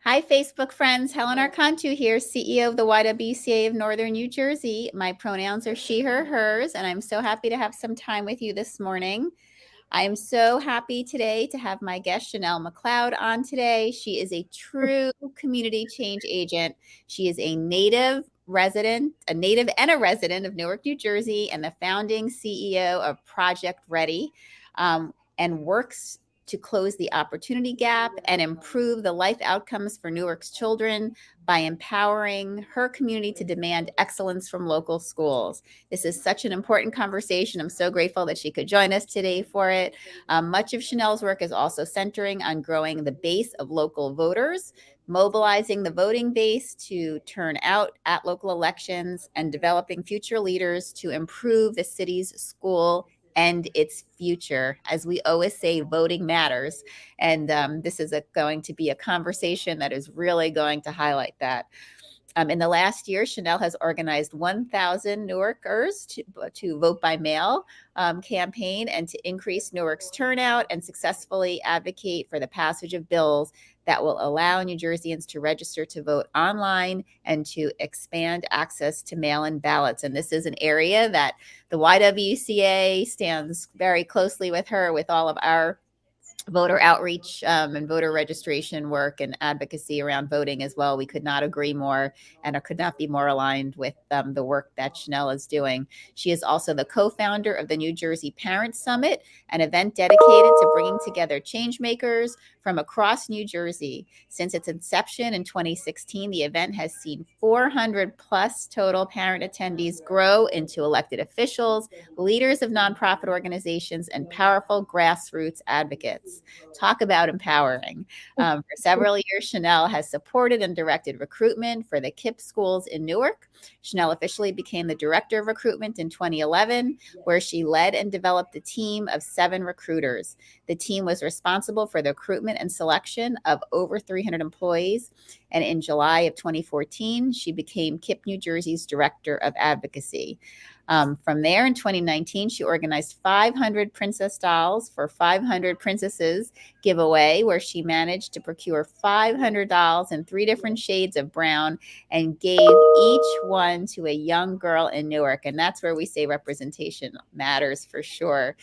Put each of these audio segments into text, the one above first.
Hi, Facebook friends. Helen Arcantu here, CEO of the YWCA of Northern New Jersey. My pronouns are she, her, hers, and I'm so happy to have some time with you this morning. I am so happy today to have my guest, Shennell McCloud, on today. She is a true community change agent. She is a native and a resident of Newark, New Jersey, and the founding CEO of Project Ready, and works to close the opportunity gap and improve the life outcomes for Newark's children by empowering her community to demand excellence from local schools. This is such an important conversation. I'm so grateful that she could join us today for it. Much of Shennell's work is also centering on growing the base of local voters, mobilizing the voting base to turn out at local elections, and developing future leaders to improve the city's school and its future. As we always say, voting matters. And this is going to be a conversation that is really going to highlight that. In the last year, Shennell has organized 1,000 Newarkers to vote by mail campaign and to increase Newark's turnout and successfully advocate for the passage of bills that will allow New Jerseyans to register to vote online and to expand access to mail-in ballots. And this is an area that the YWCA stands very closely with her with all of our voter outreach and voter registration work and advocacy around voting as well. We could not agree more and could not be more aligned with the work that Shennell is doing. She is also the co-founder of the New Jersey Parents Summit, an event dedicated to bringing together change makers from across New Jersey. Since its inception in 2016, the event has seen 400 plus total parent attendees grow into elected officials, leaders of nonprofit organizations, and powerful grassroots advocates. Talk about empowering. For several years, Shennell has supported and directed recruitment for the KIPP schools in Newark. Shennell officially became the director of recruitment in 2011, where she led and developed a team of 7 recruiters. The team was responsible for the recruitment and selection of over 300 employees. And in July of 2014, she became KIPP New Jersey's director of advocacy. From there, in 2019, she organized 500 princess dolls for 500 princesses giveaway, where she managed to procure 500 dolls in 3 different shades of brown and gave each one to a young girl in Newark. And that's where we say representation matters for sure.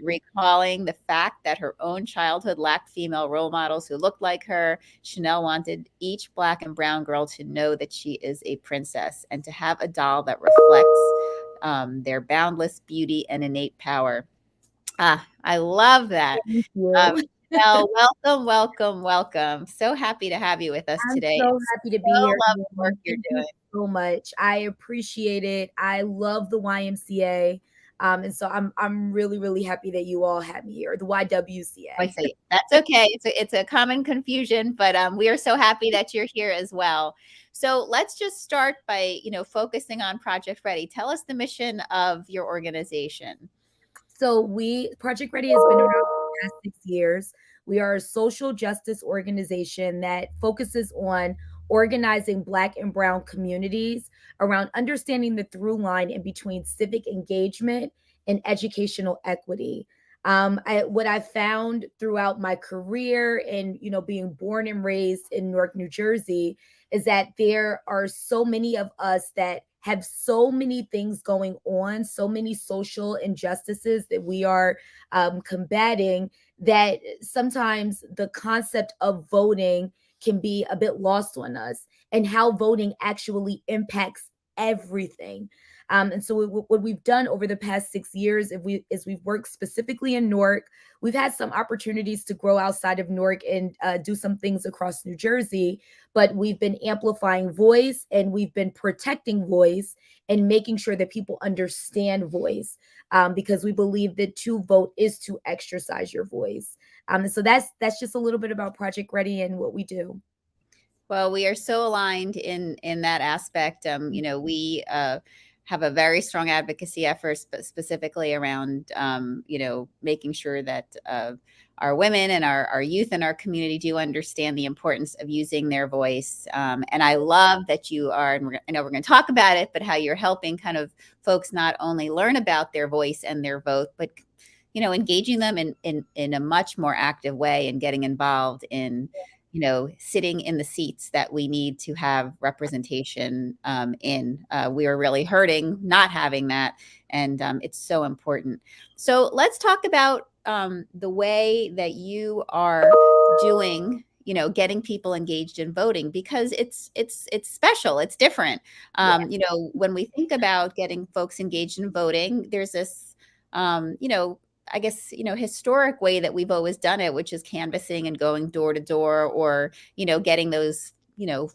Recalling the fact that her own childhood lacked female role models who looked like her, Shennell wanted each Black and brown girl to know that she is a princess and to have a doll that reflects their boundless beauty and innate power. I love that. Thank you. Well, welcome, welcome, welcome. So happy to have you with us I'm today. so happy to be So here. love the work Everyone. you're Thank you doing. so much. I appreciate it. I love the YMCA. And so I'm really, really happy that you all had me here, the I YWCA. say that's okay. It's a common confusion, but we are so happy that you're here as well. So let's just start by focusing on Project Ready. Tell us the mission of your organization. So Project Ready has been around for the past 6 years. We are a social justice organization that focuses on organizing Black and Brown communities around understanding the through line in between civic engagement and educational equity. What I found throughout my career and being born and raised in Newark, New Jersey, is that there are so many of us that have so many things going on, so many social injustices that we are combating, that sometimes the concept of voting can be a bit lost on us, and how voting actually impacts everything. And so what we've done over the past 6 years, is we've worked specifically in Newark. We've had some opportunities to grow outside of Newark and do some things across New Jersey, but we've been amplifying voice, and we've been protecting voice, and making sure that people understand voice, because we believe that to vote is to exercise your voice. And so that's just a little bit about Project Ready and what we do. Well, we are so aligned in that aspect. We have a very strong advocacy effort, specifically around making sure that our women and our youth in our community do understand the importance of using their voice. And I love that you are, and I know we're going to talk about it, but how you're helping kind of folks not only learn about their voice and their vote, but engaging them in a much more active way and getting involved in sitting in the seats that we need to have representation in. We are really hurting not having that, and it's so important. So let's talk about the way that you are doing, getting people engaged in voting, because it's special, it's different. Yeah. When we think about getting folks engaged in voting, there's this, I guess, historic way that we've always done it, which is canvassing and going door to door, or, getting those,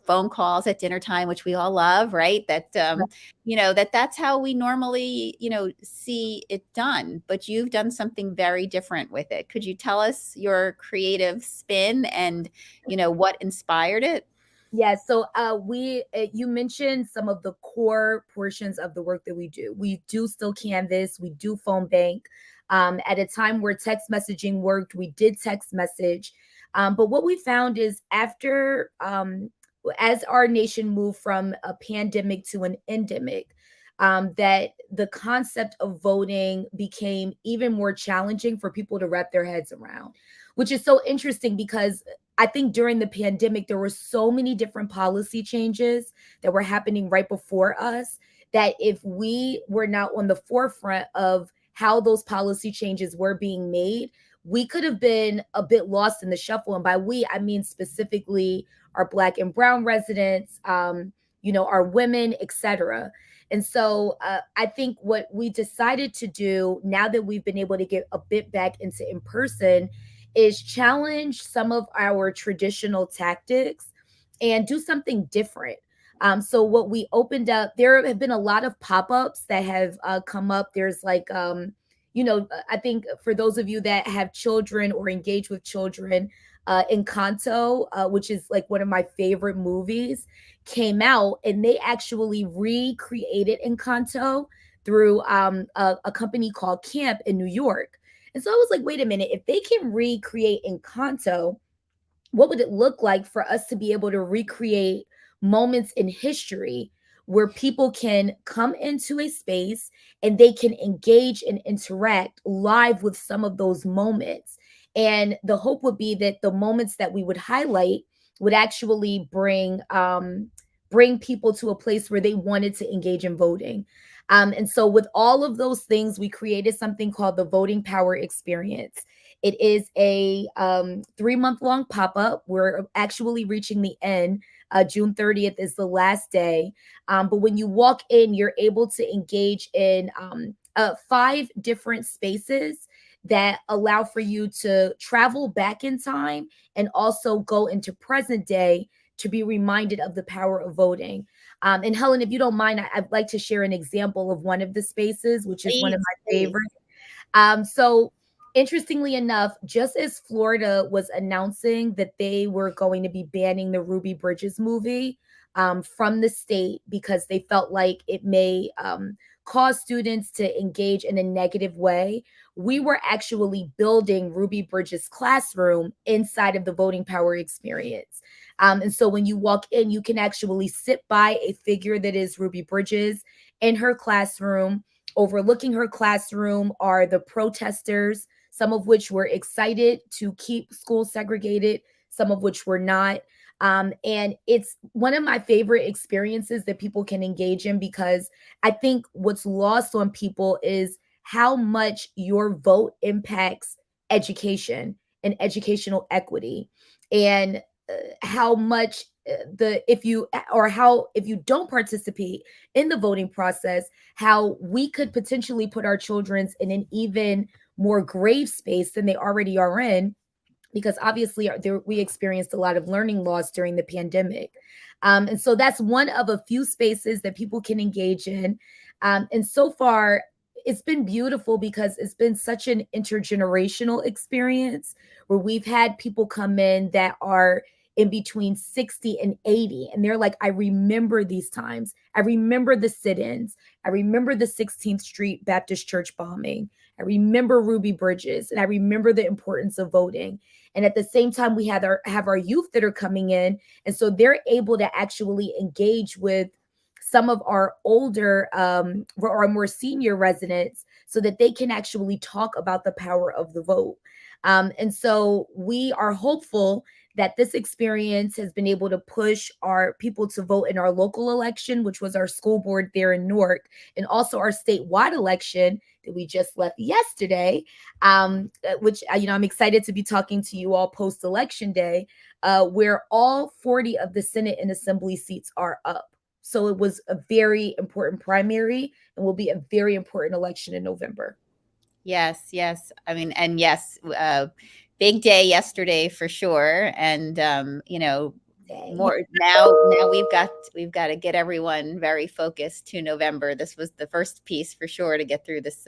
phone calls at dinner time, which we all love, right? That's how we normally, see it done. But you've done something very different with it. Could you tell us your creative spin and, what inspired it? Yeah, so we you mentioned some of the core portions of the work that we do. We do still canvas, we do phone bank. At a time where text messaging worked, we did text message. But what we found is after as our nation moved from a pandemic to an endemic, that the concept of voting became even more challenging for people to wrap their heads around, which is so interesting because I think during the pandemic, there were so many different policy changes that were happening right before us that if we were not on the forefront of how those policy changes were being made, we could have been a bit lost in the shuffle. And by we, I mean specifically our Black and Brown residents, our women, etc. And so I think what we decided to do now that we've been able to get a bit back into in person is challenge some of our traditional tactics and do something different. So what we opened up, there have been a lot of pop-ups that have come up. There's like, I think for those of you that have children or engage with children, Encanto, which is like one of my favorite movies, came out and they actually recreated Encanto through a company called Camp in New York. And so I was like, wait a minute, if they can recreate Encanto, what would it look like for us to be able to recreate moments in history where people can come into a space and they can engage and interact live with some of those moments? And the hope would be that the moments that we would highlight would actually bring people to a place where they wanted to engage in voting. And so, with all of those things, we created something called the Voting Power Experience. It is a 3-month long pop up. We're actually reaching the end. June 30th is the last day. But when you walk in, you're able to engage in 5 different spaces that allow for you to travel back in time and also go into present day to be reminded of the power of voting. And Helen, if you don't mind, I'd like to share an example of one of the spaces, which is one of Please, my please. favorites. So interestingly enough, just as Florida was announcing that they were going to be banning the Ruby Bridges movie from the state because they felt like it may cause students to engage in a negative way, we were actually building Ruby Bridges' classroom inside of the Voting Power Experience. And so when you walk in, you can actually sit by a figure that is Ruby Bridges in her classroom. Overlooking her classroom are the protesters, some of which were excited to keep schools segregated, some of which were not. And it's one of my favorite experiences that people can engage in because I think what's lost on people is how much your vote impacts education and educational equity, and how much the if you or how if you don't participate in the voting process, how we could potentially put our children in an even more grave space than they already are in, because obviously we experienced a lot of learning loss during the pandemic. And so that's one of a few spaces that people can engage in. And so far, it's been beautiful because it's been such an intergenerational experience where we've had people come in that are in between 60 and 80. And they're like, I remember these times. I remember the sit ins. I remember the 16th Street Baptist Church bombing. I remember Ruby Bridges. And I remember the importance of voting. And at the same time, we have our youth that are coming in. And so they're able to actually engage with some of our older or more senior residents so that they can actually talk about the power of the vote. And so we are hopeful that this experience has been able to push our people to vote in our local election, which was our school board there in Newark, and also our statewide election that we just left yesterday, which I'm excited to be talking to you all post election day, where all 40 of the Senate and Assembly seats are up. So it was a very important primary and will be a very important election in November. Yes, yes. I mean, and yes, big day yesterday for sure. And more now we've got to get everyone very focused to November. This was the first piece for sure to get through this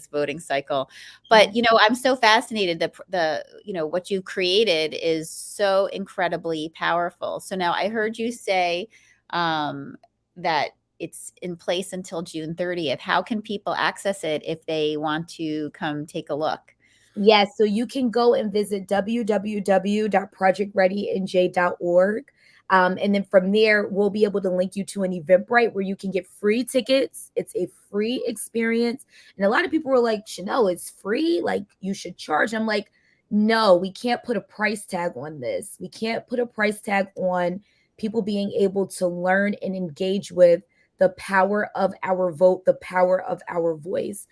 voting cycle. But I'm so fascinated. The what you created is so incredibly powerful. So now I heard you say that it's in place until June 30th. How can people access it if they want to come take a look? Yes, so you can go and visit www.projectreadynj.org. And then from there, we'll be able to link you to an Eventbrite where you can get free tickets. It's a free experience. And a lot of people were like, Shennell, it's free. Like, you should charge. I'm like, no, we can't put a price tag on this. We can't put a price tag on people being able to learn and engage with the power of our vote, the power of our voice.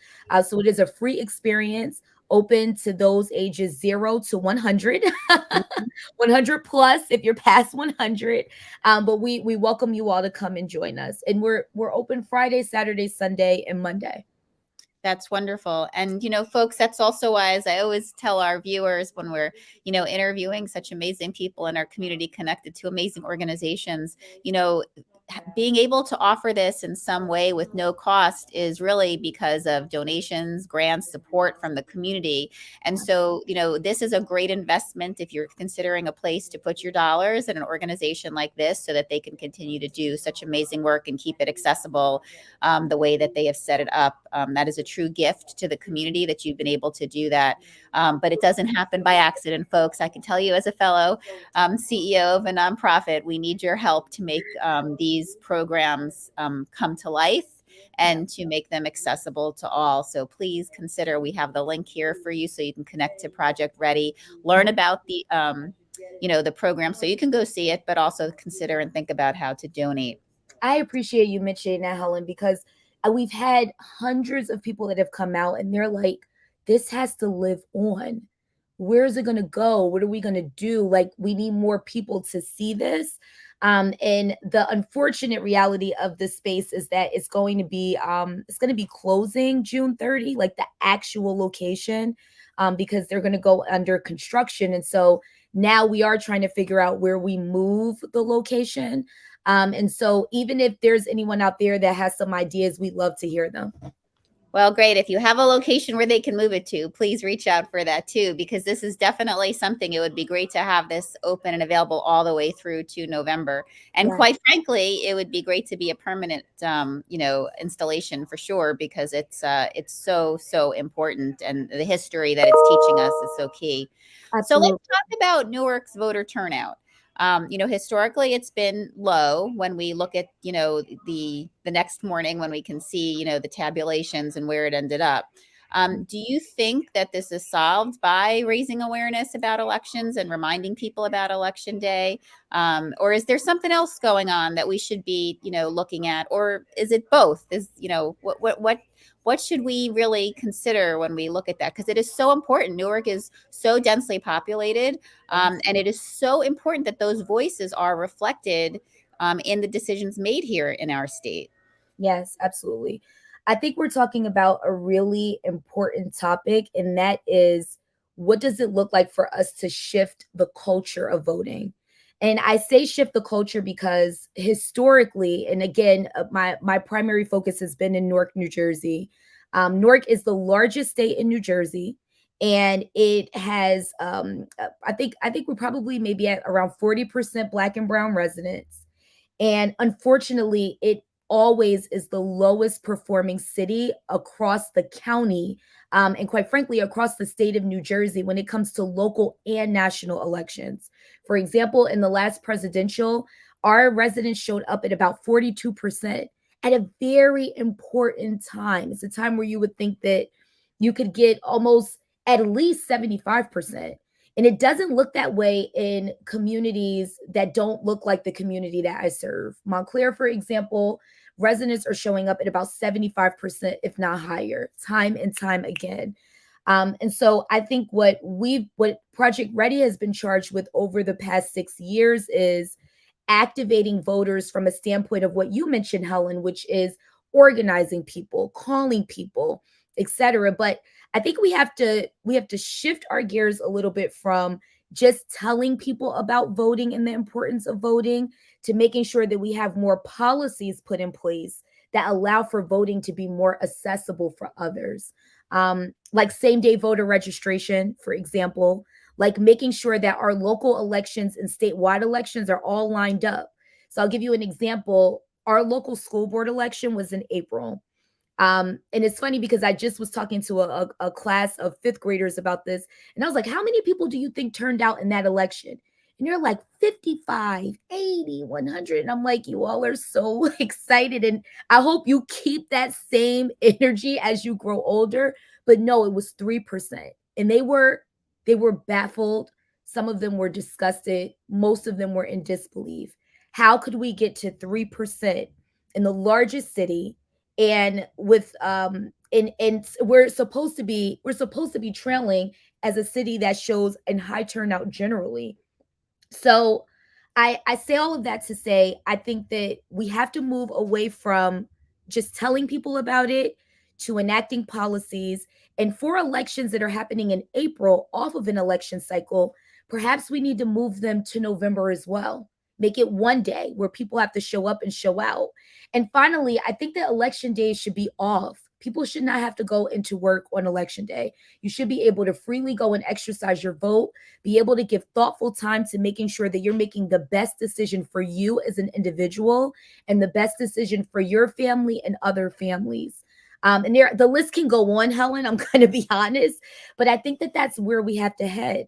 So it is a free experience open to those ages 0 to 100, 100 plus if you're past 100. But we welcome you all to come and join us. And we're open Friday, Saturday, Sunday, and Monday. That's wonderful. And, folks, that's also why, as I always tell our viewers when we're, interviewing such amazing people in our community connected to amazing organizations, being able to offer this in some way with no cost is really because of donations, grants, support from the community. And so, this is a great investment if you're considering a place to put your dollars in an organization like this so that they can continue to do such amazing work and keep it accessible the way that they have set it up. That is a true gift to the community that you've been able to do that. But it doesn't happen by accident, folks. I can tell you as a fellow CEO of a nonprofit, we need your help to make these programs come to life and to make them accessible to all. So please consider, we have the link here for you so you can connect to Project Ready, learn about the the program so you can go see it, but also consider and think about how to donate. I appreciate you mentioning that, Helen, because we've had hundreds of people that have come out and they're like, this has to live on. Where's it going to go? What are we going to do? Like, we need more people to see this. And the unfortunate reality of this space is that it's going to be closing June 30, like the actual location, because they're going to go under construction. And so now we are trying to figure out where we move the location. And so even if there's anyone out there that has some ideas, we'd love to hear them. Well, great. If you have a location where they can move it to, please reach out for that too, because this is definitely something. It would be great to have this open and available all the way through to November. And quite frankly, it would be great to be a permanent, installation for sure, because it's so important, and the history that it's teaching us is so key. Absolutely. So let's talk about Newark's voter turnout. Historically, it's been low when we look at, the next morning when we can see, the tabulations and where it ended up. Do you think that this is solved by raising awareness about elections and reminding people about Election Day? Or is there something else going on that we should be, looking at? Or is it both? What should we really consider when we look at that? Because it is so important. Newark is so densely populated, and it is so important that those voices are reflected in the decisions made here in our state. Yes, absolutely. I think we're talking about a really important topic, and that is, what does it look like for us to shift the culture of voting? And I say shift the culture because historically, and again, my primary focus has been in Newark, New Jersey. Newark is the largest state in New Jersey, and it has I think we're probably maybe at around 40% Black and Brown residents. And unfortunately, it always is the lowest performing city across the county, and quite frankly, across the state of New Jersey when it comes to local and national elections. For example, in the last presidential, our residents showed up at about 42% at a very important time. It's a time where you would think that you could get almost at least 75%. And it doesn't look that way in communities that don't look like the community that I serve. Montclair, for example, residents are showing up at about 75%, if not higher, time and time again. And so I think what Project Ready has been charged with over the past 6 years is activating voters from a standpoint of what you mentioned, Helen, which is organizing people, calling people, etc. But I think we have to shift our gears a little bit from just telling people about voting and the importance of voting to making sure that we have more policies put in place that allow for voting to be more accessible for others. Like same day voter registration, for example, like making sure that our local elections and statewide elections are all lined up. So I'll give you an example. Our local school board election was in April. And it's funny because I just was talking to a class of fifth graders about this. And I was like, how many people do you think turned out in that election? And they're like 55, 80, 100. And I'm like, you all are so excited. And I hope you keep that same energy as you grow older. But no, it was 3%. And they were baffled. Some of them were disgusted. Most of them were in disbelief. How could we get to 3% in the largest city? And with and we're supposed to be trailing as a city that shows in high turnout generally. So I say all of that to say I think that we have to move away from just telling people about it to enacting policies. And for elections that are happening in April off of an election cycle, perhaps we need to move them to November as well. Make it one day where people have to show up and show out. And finally, I think that election days should be off. People should not have to go into work on election day. You should be able to freely go and exercise your vote, be able to give thoughtful time to making sure that you're making the best decision for you as an individual and the best decision for your family and other families. And the list can go on, Helen. I'm going to be honest, but I think that that's where we have to head.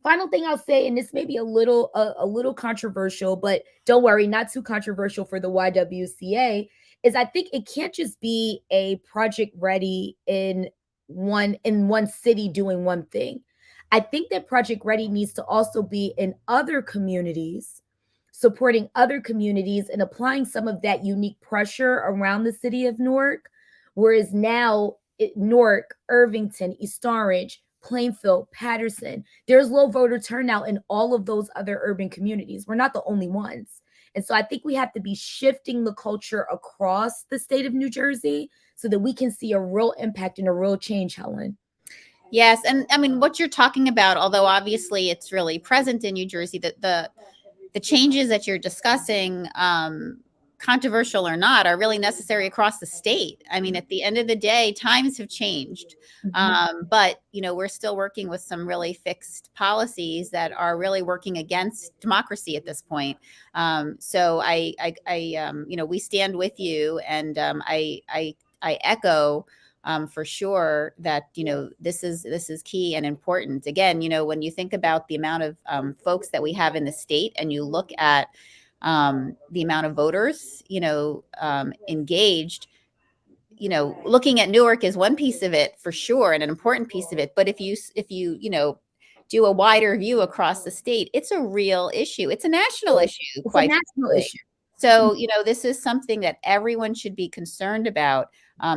Final thing I'll say, and this may be a little controversial, but don't worry, not too controversial for the YWCA, is I think it can't just be a project ready in one city doing one thing. I think that Project Ready needs to also be in other communities, supporting other communities and applying some of that unique pressure around the city of Newark. Whereas now, Newark, Irvington, East Orange, Plainfield, Patterson, there's low voter turnout in all of those other urban communities. We're not the only ones. And so I think we have to be shifting the culture across the state of New Jersey so that we can see a real impact and a real change, Helen. Yes, and I mean what you're talking about, although obviously it's really present in New Jersey, that the changes that you're discussing, controversial or not, are really necessary across the state. I mean, at the end of the day, times have changed, but we're still working with some really fixed policies that are really working against democracy at this point. So we stand with you, and I echo for sure that this is key and important. Again, when you think about the amount of folks that we have in the state, and you look at the amount of voters engaged, looking at Newark is one piece of it for sure, and an important piece of it. But if you do a wider view across the state, it's a real issue. It's a national issue, It's a quite national frankly. issue. So, this is something that everyone should be concerned about.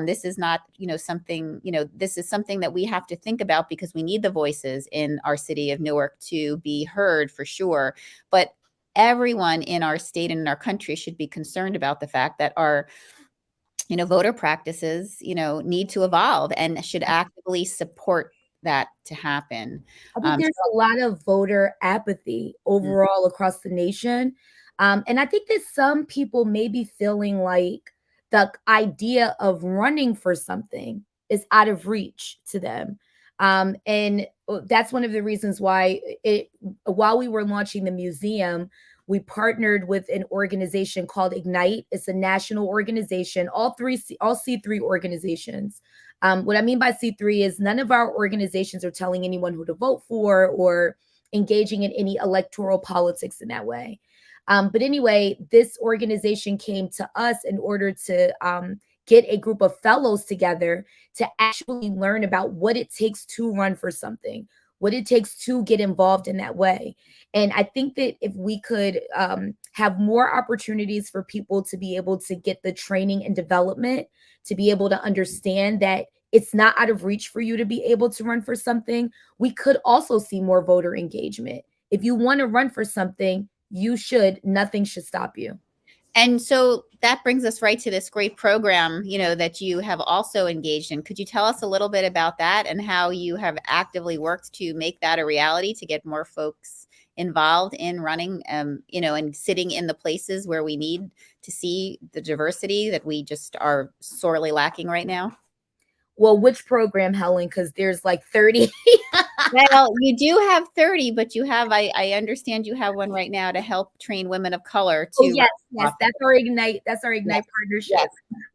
This is not, something, this is something that we have to think about, because we need the voices in our city of Newark to be heard for sure. But everyone in our state and in our country should be concerned about the fact that our voter practices need to evolve, and should actively support that to happen. I think there's a lot of voter apathy overall across the nation. And I think that some people may be feeling like the idea of running for something is out of reach to them. And that's one of the reasons why while we were launching the museum, we partnered with an organization called Ignite. It's a national organization, all C3 organizations. What I mean by C3 is none of our organizations are telling anyone who to vote for or engaging in any electoral politics in that way. But anyway, this organization came to us in order to get a group of fellows together to actually learn about what it takes to run for something, what it takes to get involved in that way. And I think that if we could have more opportunities for people to be able to get the training and development, to be able to understand that it's not out of reach for you to be able to run for something, we could also see more voter engagement. If you want to run for something, you should, nothing should stop you. And so that brings us right to this great program, that you have also engaged in. Could you tell us a little bit about that and how you have actively worked to make that a reality, to get more folks involved in running, and sitting in the places where we need to see the diversity that we just are sorely lacking right now? Well, which program, Helen? Because there's like 30. Well, you do have 30, but I understand you have one right now to help train women of color Oh, to yes, run. yes, that's our Ignite. That's our Yes, Ignite yes.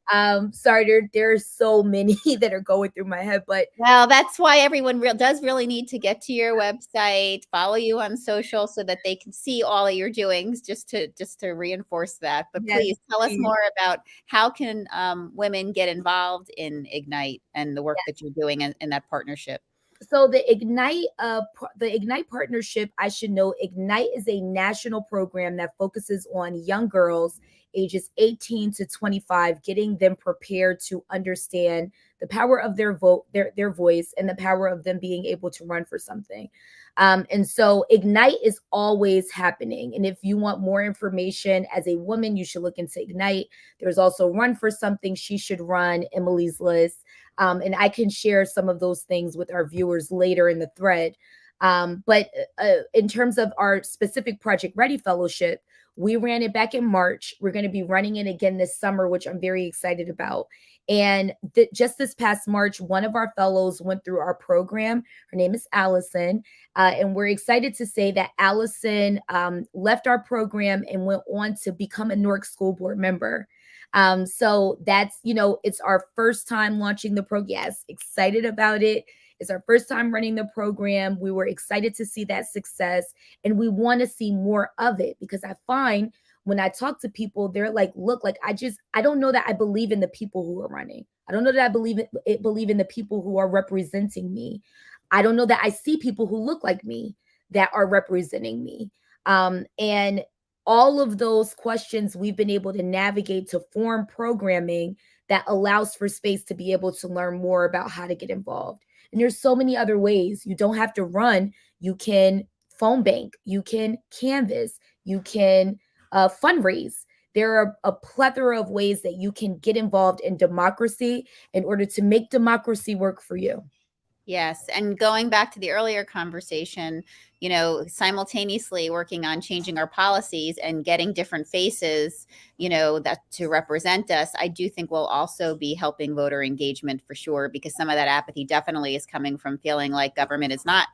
partnership. Sorry, there's so many that are going through my head, but Well, that's why everyone does really need to get to your website, follow you on social so that they can see all of your doings, just to reinforce that. But yes, please tell us please. more about how can women get involved in Ignite and the work that you're doing in that partnership. So the Ignite partnership, I should know, Ignite is a national program that focuses on young girls ages 18 to 25, getting them prepared to understand the power of their vote, their voice, and the power of them being able to run for something. And so Ignite is always happening. And if you want more information as a woman, you should look into Ignite. There's also Run for Something, She Should Run, Emily's List. And I can share some of those things with our viewers later in the thread. But in terms of our specific Project Ready Fellowship, we ran it back in March. We're going to be running it again this summer, which I'm very excited about. And just this past March, one of our fellows went through our program. Her name is Allison. And we're excited to say that Allison left our program and went on to become a Newark School Board member. So that's, it's our first time launching the program. Yes, excited about it. It's our first time running the program. We were excited to see that success, and we want to see more of it, because I find when I talk to people, they're like, look, like I don't know that I believe in the people who are running. I don't know that I believe in the people who are representing me. I don't know that I see people who look like me that are representing me. And all of those questions we've been able to navigate to form programming that allows for space to be able to learn more about how to get involved. And there's so many other ways. You don't have to run. You can phone bank, you can canvas, you can fundraise. There are a plethora of ways that you can get involved in democracy in order to make democracy work for you. Yes. And going back to the earlier conversation, simultaneously working on changing our policies and getting different faces, that to represent us, I do think will also be helping voter engagement for sure, because some of that apathy definitely is coming from feeling like government is not,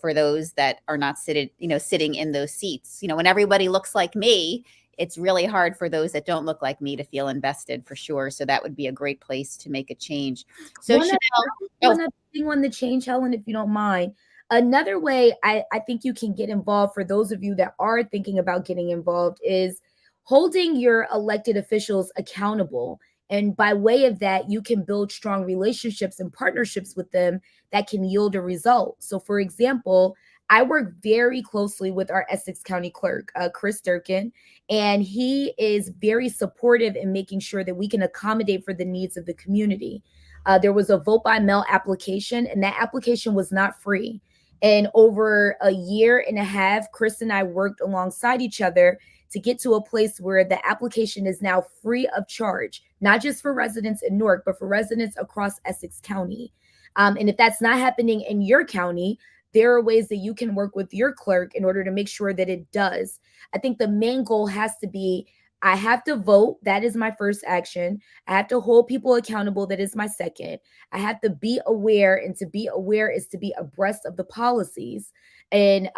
for those that are not sitting in those seats. When everybody looks like me, it's really hard for those that don't look like me to feel invested for sure. So that would be a great place to make a change. So One Shennell, one other thing on the change, Helen, if you don't mind. Another way I think you can get involved, for those of you that are thinking about getting involved, is holding your elected officials accountable. And by way of that, you can build strong relationships and partnerships with them that can yield a result. So, for example, I work very closely with our Essex County clerk, Chris Durkin, and he is very supportive in making sure that we can accommodate for the needs of the community. There was a vote by mail application, and that application was not free. And over a year and a half, Chris and I worked alongside each other to get to a place where the application is now free of charge, not just for residents in Newark, but for residents across Essex County. And if that's not happening in your county, there are ways that you can work with your clerk in order to make sure that it does. I think the main goal has to be, I have to vote. That is my first action. I have to hold people accountable. That is my second. I have to be aware, and to be aware is to be abreast of the policies. And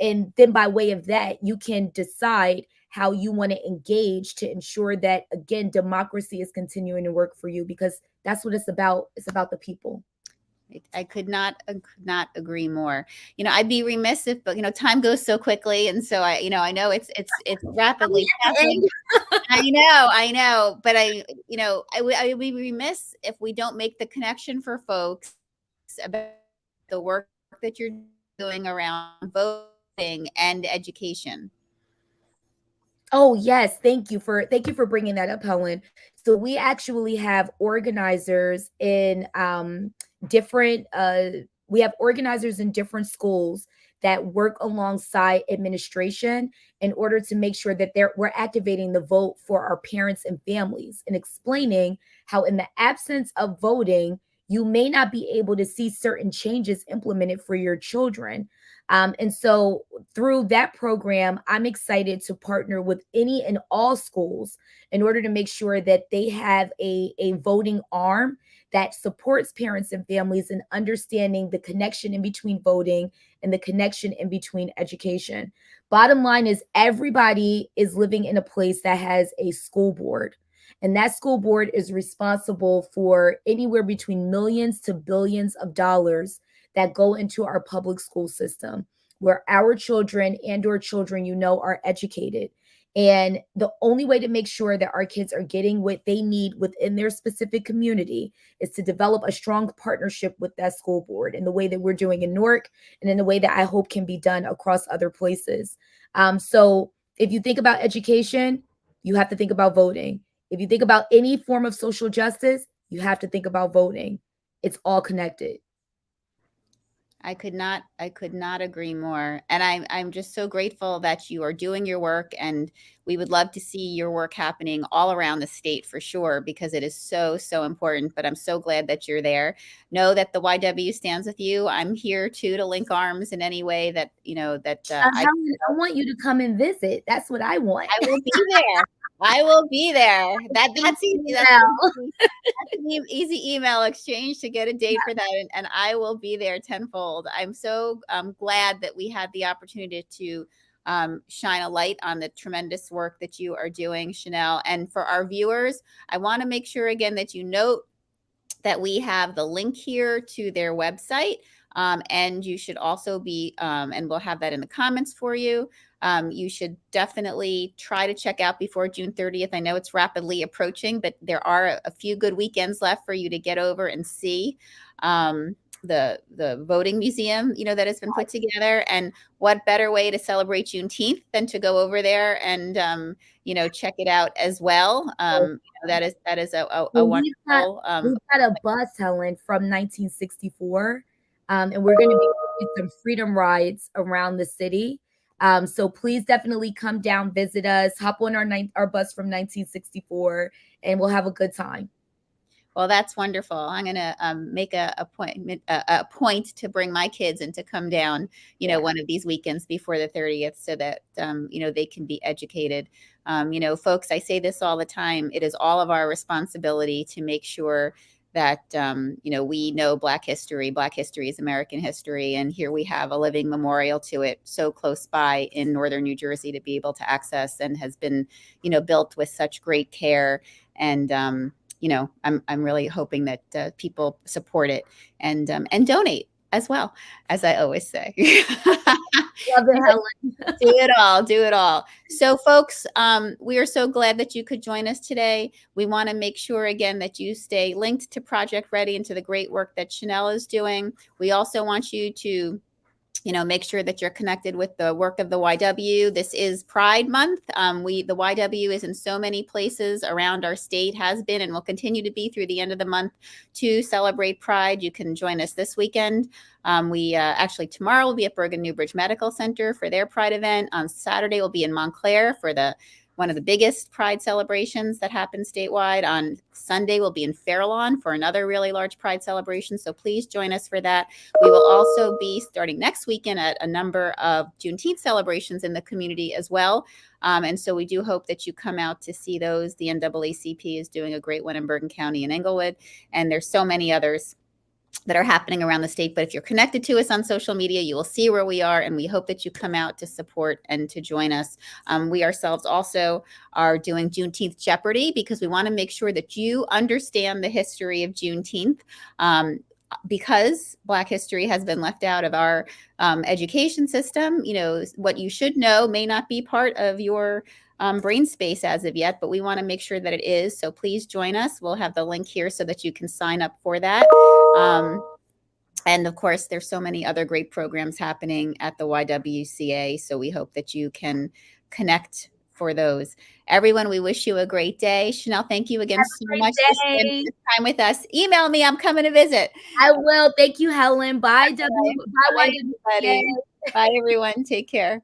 then by way of that, you can decide how you want to engage to ensure that, again, democracy is continuing to work for you, because that's what it's about. It's about the people. I could not agree more. I'd be remiss if, but time goes so quickly, and so I know it's rapidly passing. I know, but I would be remiss if we don't make the connection for folks about the work that you're doing around voting and education. Oh yes, thank you for bringing that up, Helen. So we actually have organizers in different we have organizers in different schools that work alongside administration in order to make sure that we're activating the vote for our parents and families and explaining how in the absence of voting you may not be able to see certain changes implemented for your children. And so through that program, I'm excited to partner with any and all schools in order to make sure that they have a voting arm that supports parents and families in understanding the connection in between voting and the connection in between education. Bottom line is, everybody is living in a place that has a school board. And that school board is responsible for anywhere between millions to billions of dollars that go into our public school system, where our children and or children are educated. And the only way to make sure that our kids are getting what they need within their specific community is to develop a strong partnership with that school board in the way that we're doing in Newark, and in the way that I hope can be done across other places. So if you think about education, you have to think about voting. If you think about any form of social justice, you have to think about voting. It's all connected. I could not agree more. And I'm just so grateful that you are doing your work, and we would love to see your work happening all around the state for sure, because it is so, so important. But I'm so glad that you're there. Know that the YW stands with you. I'm here too to link arms in any way that, Helen, I want you to come and visit. That's what I want. I will be there. I will be there. That's easy. That's an easy email exchange to get a date for that, and I will be there tenfold. I'm so glad that we had the opportunity to shine a light on the tremendous work that you are doing, Shennell. And for our viewers, I want to make sure again that you note that we have the link here to their website. And you should also be, and we'll have that in the comments for you. You should definitely try to check out before June 30th. I know it's rapidly approaching, but there are a few good weekends left for you to get over and see the voting museum, that has been put together. And what better way to celebrate Juneteenth than to go over there and, check it out as well. That is a Well, wonderful. we've got a bus, Helen, from 1964, and we're going to be doing some freedom rides around the city. So please definitely come down, visit us, hop on our bus from 1964, and we'll have a good time. Well, that's wonderful. I'm going to make a point to bring my kids and to come down, one of these weekends before the 30th, so that, they can be educated. Folks, I say this all the time. It is all of our responsibility to make sure that, we know Black history. Black history is American history. And here we have a living memorial to it so close by in northern New Jersey to be able to access, and has been, built with such great care. And, I'm really hoping that people support it and donate as well, as I always say. Love it, Helen. Do it all. So folks, we are so glad that you could join us today. We want to make sure again that you stay linked to Project Ready and to the great work that Shennell is doing. We also want you to make sure that you're connected with the work of the YW. This is Pride Month. The YW is in so many places around our state, has been and will continue to be through the end of the month to celebrate Pride. You can join us this weekend. We actually tomorrow will be at Bergen Newbridge Medical Center for their Pride event. On Saturday, we'll be in Montclair for one of the biggest Pride celebrations that happen statewide. On Sunday, we'll be in Fairlawn for another really large Pride celebration. So please join us for that. We will also be starting next weekend at a number of Juneteenth celebrations in the community as well. And so we do hope that you come out to see those. The NAACP is doing a great one in Bergen County and Englewood. And there's so many others that are happening around the state. But if you're connected to us on social media, you will see where we are, and we hope that you come out to support and to join us. We ourselves also are doing Juneteenth Jeopardy, because we want to make sure that you understand the history of Juneteenth. because Black history has been left out of our education system, what you should know may not be part of your brain space as of yet, but we want to make sure that it is. So please join us. We'll have the link here so that you can sign up for that. And of course, there's so many other great programs happening at the YWCA. So we hope that you can connect for those. Everyone, we wish you a great day. Shennell, thank you again so much for spending this time with us. Email me. I'm coming to visit. I will. Thank you, Helen. Bye, Bye, YWCA. everybody. Bye, everyone. Take care.